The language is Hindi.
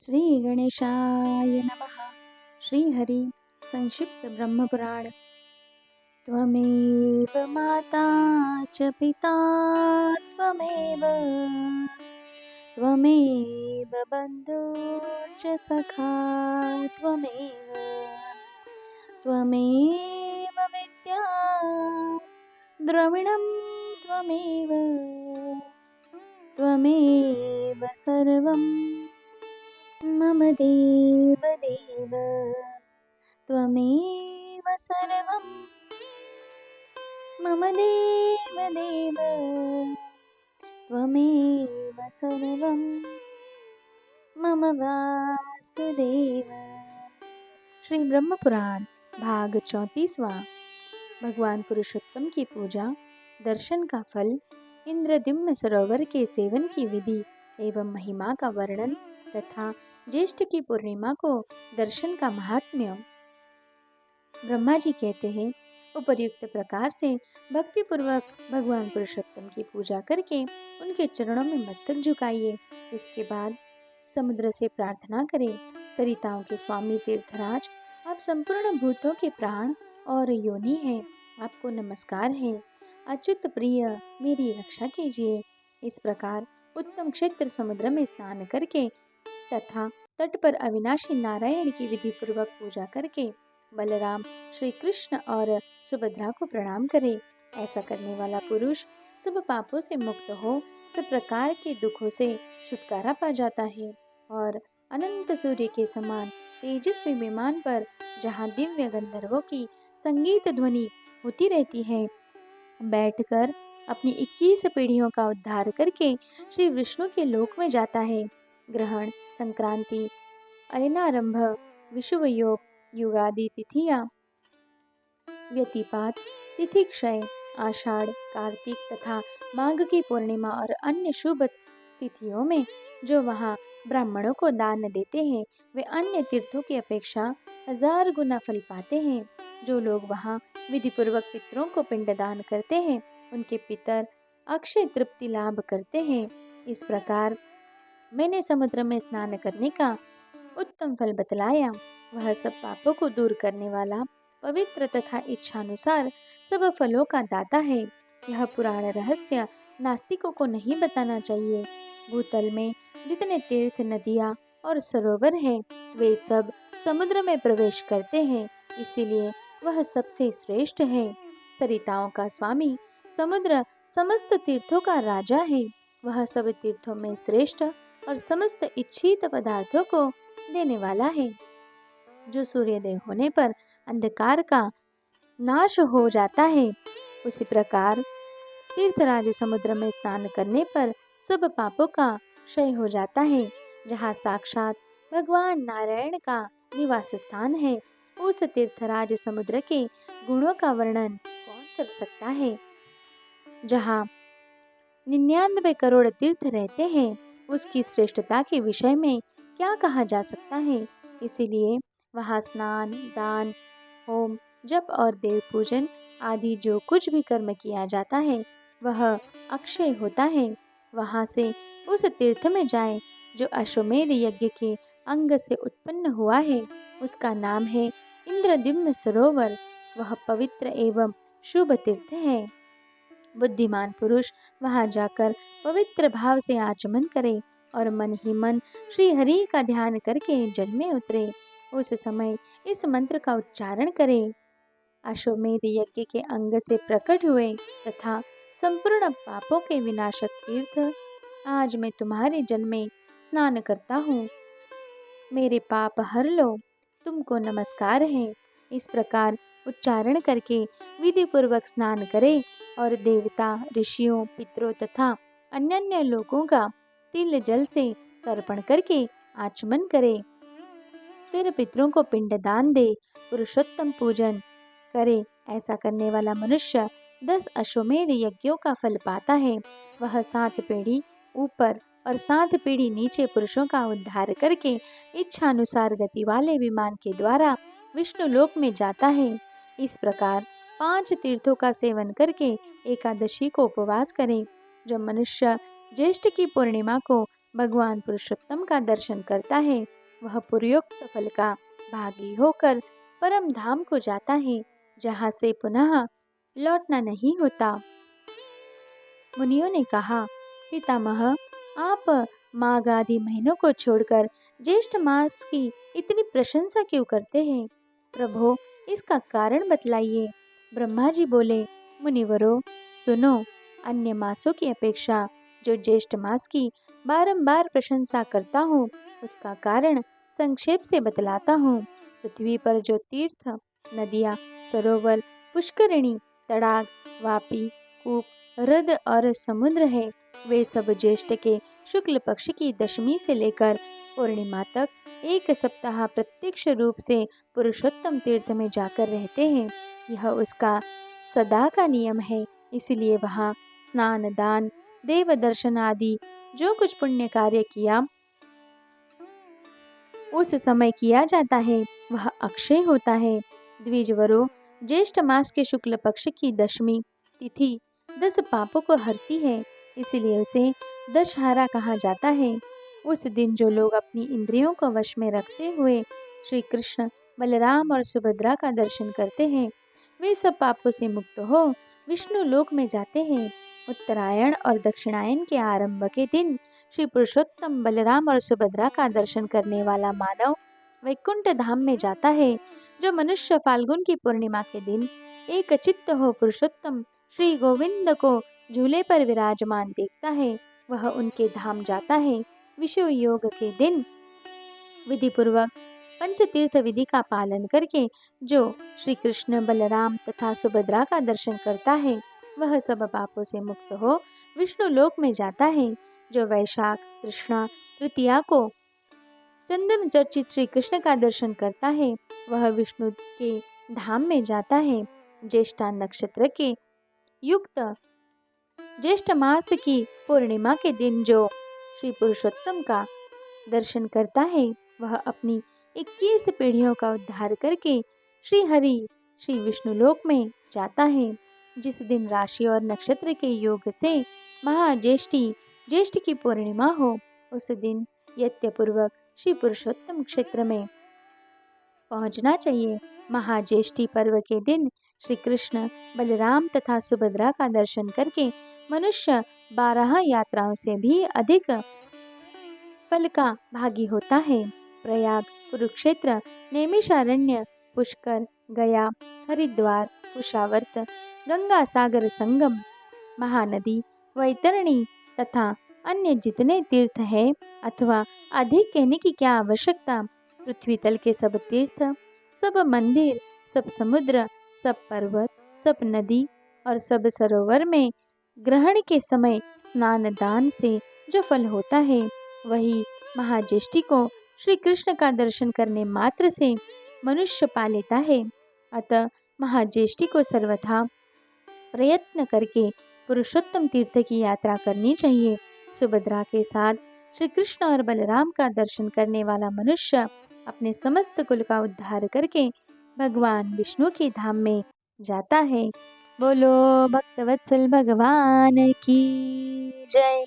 श्री गणेशाय नमः। श्रीहरि संक्षिप्त ब्रह्मपुराण। त्वमेव माता च पिता त्वमेव त्वमेव बन्धुश्च सखा त्वमेव त्वमेव विद्या द्रविणं त्वमेव त्वमेव सर्वं मम देव देव त्वमेव सर्वं मम देव देव त्वमेव सर्वं मम वासुदेव। श्री ब्रह्म पुराण भाग 34वां। भगवान पुरुषोत्तम की पूजा, दर्शन का फल, इंद्रद्युम्न सरोवर के सेवन की विधि एवं महिमा का वर्णन तथा ज्येष्ठ की पूर्णिमा को दर्शन का महात्म्य। ब्रह्मा जी कहते हैं, उपर्युक्त प्रकार से भक्ति पूर्वक भगवान पुरुषोत्तम की पूजा करके उनके चरणों में मस्तक झुकाइए। इसके बाद समुद्र से प्रार्थना करें, सरिताओं के स्वामी तीर्थराज, आप संपूर्ण भूतों के प्राण और योनि हैं, आपको नमस्कार है। अच्युत प्रिय, मेरी रक्षा कीजिए। इस प्रकार उत्तम क्षेत्र समुद्र में स्नान करके तथा तट पर अविनाशी नारायण की विधि पूर्वक पूजा करके बलराम, श्री कृष्ण और सुभद्रा को प्रणाम करे। ऐसा करने वाला पुरुष सब पापों से मुक्त हो, सब प्रकार के दुखों से छुटकारा पा जाता है और अनंत सूर्य के समान तेजस्वी विमान पर, जहाँ दिव्य गंधर्वों की संगीत ध्वनि होती रहती है, बैठकर अपनी 21 पीढ़ियों का उद्धार करके श्री विष्णु के लोक में जाता है। ग्रहण, संक्रांति, अयनारंभ, विषुव योग, युगादि तिथियां, व्यतिपात, तिथि क्षय, आषाढ़, कार्तिक तथा माघ की पूर्णिमा और अन्य शुभ तिथियों में जो वहाँ ब्राह्मणों को दान देते हैं, वे अन्य तीर्थों की अपेक्षा 1000 गुना फल पाते हैं। जो लोग वहाँ विधि पूर्वक पितरों को पिंडदान करते हैं, उनके पितर अक्षय तृप्ति लाभ करते हैं। इस प्रकार मैंने समुद्र में स्नान करने का उत्तम फल बतलाया। वह सब पापों को दूर करने वाला, पवित्र तथा इच्छानुसार सब फलों का दाता है। यह पुराण रहस्य नास्तिकों को नहीं बताना चाहिए। भूतल में जितने तीर्थ, नदियाँ और सरोवर हैं, वे सब समुद्र में प्रवेश करते हैं, इसीलिए वह सबसे श्रेष्ठ है। सरिताओं का स्वामी समुद्र समस्त तीर्थों का राजा है। वह सब तीर्थों में श्रेष्ठ और समस्त इच्छित पदार्थों को देने वाला है। जो सूर्योदय होने पर अंधकार का नाश हो जाता है, उसी प्रकार तीर्थराज समुद्र में स्नान करने पर सब पापों का क्षय हो जाता है। जहाँ साक्षात भगवान नारायण का निवास स्थान है, उस तीर्थराज समुद्र के गुणों का वर्णन कौन कर सकता है। जहाँ 99 करोड़ तीर्थ रहते हैं, उसकी श्रेष्ठता के विषय में क्या कहा जा सकता है। इसीलिए वहाँ स्नान, दान, होम, जप और देव पूजन आदि जो कुछ भी कर्म किया जाता है, वह अक्षय होता है। वहाँ से उस तीर्थ में जाएं जो अश्वमेध यज्ञ के अंग से उत्पन्न हुआ है। उसका नाम है इंद्रद्युम्न सरोवर। वह पवित्र एवं शुभ तीर्थ है। बुद्धिमान पुरुष वहां जाकर पवित्र भाव से आचमन करे और मन ही मन श्री हरि का ध्यान करके जल में उतरे। उस समय इस मंत्र का उच्चारण करे। अश्वमेध यज्ञ के अंग से प्रकट हुए तथा संपूर्ण पापों के विनाशक तीर्थ, आज मैं तुम्हारे जल में स्नान करता हूँ, मेरे पाप हर लो, तुमको नमस्कार है। इस प्रकार उच्चारण करके विधि पूर्वक स्नान करे और देवता, ऋषियों, पितरों तथा अन्य लोगों का तिल जल से तर्पण करके आचमन करे। फिर पितरों को पिंडदान दे, पुरुषोत्तम पूजन करे। ऐसा करने वाला मनुष्य 10 अश्वमेध यज्ञों का फल पाता है। वह 7 पीढ़ी ऊपर और 7 पीढ़ी नीचे पुरुषों का उद्धार करके इच्छानुसार गति वाले विमान के द्वारा विष्णु लोक में जाता है। इस प्रकार 5 तीर्थों का सेवन करके एकादशी को उपवास करें। जब मनुष्य ज्येष्ठ की पूर्णिमा को भगवान पुरुषोत्तम का दर्शन करता है वह पूर्वोक्त फल का भागी होकर परम धाम को जाता है, जहाँ से पुनः लौटना नहीं होता। मुनियों ने कहा, पितामह, आप माघ आदि महीनों को छोड़कर ज्येष्ठ मास की इतनी प्रशंसा क्यों करते हैं? प्रभो, इसका कारण बतलाइए। ब्रह्मा जी बोले, मुनिवरों, सुनो, अन्य मासों की अपेक्षा जो ज्येष्ठ मास की बारंबार प्रशंसा करता हूँ, उसका कारण संक्षेप से बतलाता हूँ। पृथ्वी पर जो तीर्थ, नदियाँ, सरोवर, पुष्करिणी, तड़ाग, वापी, कूप, हृद और समुद्र है, वे सब ज्येष्ठ के शुक्ल पक्ष की दशमी से लेकर पूर्णिमा तक एक सप्ताह प्रत्यक्ष रूप से पुरुषोत्तम तीर्थ में जाकर रहते हैं। यह उसका सदा का नियम है। इसलिए वहाँ स्नान, दान, देव दर्शन आदि जो कुछ पुण्य कार्य किया उस समय किया जाता है, वह अक्षय होता है। द्विजवरों, ज्येष्ठ मास के शुक्ल पक्ष की दशमी तिथि 10 पापों को हरती है, इसलिए उसे दशहरा कहा जाता है। उस दिन जो लोग अपनी इंद्रियों को वश में रखते हुए श्री कृष्ण, बलराम और सुभद्रा का दर्शन करते हैं, वे सब पापों से मुक्त हो विष्णु लोक में जाते हैं। उत्तरायण और दक्षिणायन के आरंभ के दिन श्री पुरुषोत्तम बलराम और सुभद्रा का दर्शन करने वाला मानव वैकुंठ धाम में जाता है। जो मनुष्य फाल्गुन की पूर्णिमा के दिन एक चित्त हो पुरुषोत्तम श्री गोविंद को झूले पर विराजमान देखता है, वह उनके धाम जाता है। विषु योग के दिन विधि पूर्वक पंचतीर्थ विधि का पालन करके जो श्री कृष्ण, बलराम तथा सुभद्रा का दर्शन करता है, वह सब पापों से मुक्त हो विष्णु लोक में जाता है। जो वैशाख कृष्णा तृतीया को चंदन चर्चित श्री कृष्ण का दर्शन करता है, वह विष्णु के धाम में जाता है। ज्येष्ठा नक्षत्र के युक्त ज्येष्ठ मास की पूर्णिमा के दिन जो श्री पुरुषोत्तम का दर्शन करता है, वह अपनी 21 पीढ़ियों का उद्धार करके श्री हरि श्री विष्णुलोक में जाता है। जिस दिन राशि और नक्षत्र के योग से महाज्येष्ठी ज्येष्ठ की पूर्णिमा हो, उस दिन यज्ञपूर्वक श्री पुरुषोत्तम क्षेत्र में पहुंचना चाहिए। महाज्येष्ठी पर्व के दिन श्री कृष्ण, बलराम तथा सुभद्रा का दर्शन करके मनुष्य 12 यात्राओं से भी अधिक फल का भागी होता है। प्रयाग, कुरुक्षेत्र, नैमिषारण्य, पुष्कर, गया, हरिद्वार, कुशावर्त, गंगा सागर संगम, महानदी, वैतरणी तथा अन्य जितने तीर्थ हैं, अथवा अधिक कहने की क्या आवश्यकता, पृथ्वी तल के सब तीर्थ, सब मंदिर, सब समुद्र, सब पर्वत, सब नदी और सब सरोवर में ग्रहण के समय स्नान दान से जो फल होता है, वही महाज्येष्ठी को श्री कृष्ण का दर्शन करने मात्र से मनुष्य पा लेता है। अतः महाज्येष्ठी को सर्वथा प्रयत्न करके पुरुषोत्तम तीर्थ की यात्रा करनी चाहिए। सुभद्रा के साथ श्री कृष्ण और बलराम का दर्शन करने वाला मनुष्य अपने समस्त कुल का उद्धार करके भगवान विष्णु के धाम में जाता है। बोलो भक्तवत्सल भगवान की जय।